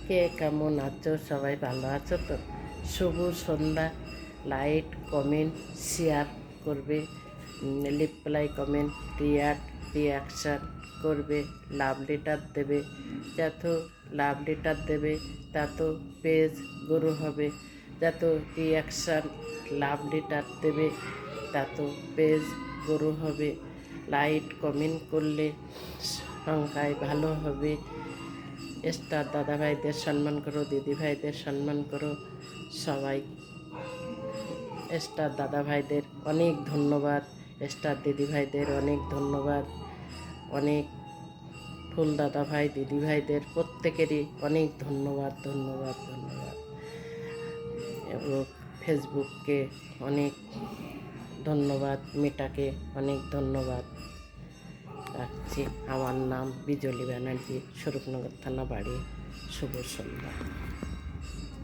কে কেমন আছো? সবাই ভালো আছো তো? শুভ সন্ধ্যা। লাইক, কমেন্ট, শেয়ার করবে, রিপ্লাই, কমেন্ট, রিয়াকশান করবে, লাভ লেটার দেবে। যত লাভ লেটার দেবে তত পেজ গ্রো হবে, যত রিয়াকশান লাভ লেটার দেবে তত পেজ গ্রো হবে। লাইক কমেন্ট করলে সংখ্যায় ভালো হবে। স্টার দাদাভাইদের সম্মান করো, দিদিভাইদের সম্মান করো। সবাই স্টার দাদাভাইদের অনেক ধন্যবাদ, স্টার দিদিভাইদের অনেক ধন্যবাদ, অনেক ফুল দাদাভাই দিদিভাইদের প্রত্যেকেরই অনেক ধন্যবাদ ধন্যবাদ ধন্যবাদ। এবং ফেসবুককে অনেক ধন্যবাদ, মেটাকে অনেক ধন্যবাদ রাখছি। আমার নাম বিজলি ব্যানার্জি, স্বরূপনগর থানা বাড়ি। শুভ সন্ধ্যা।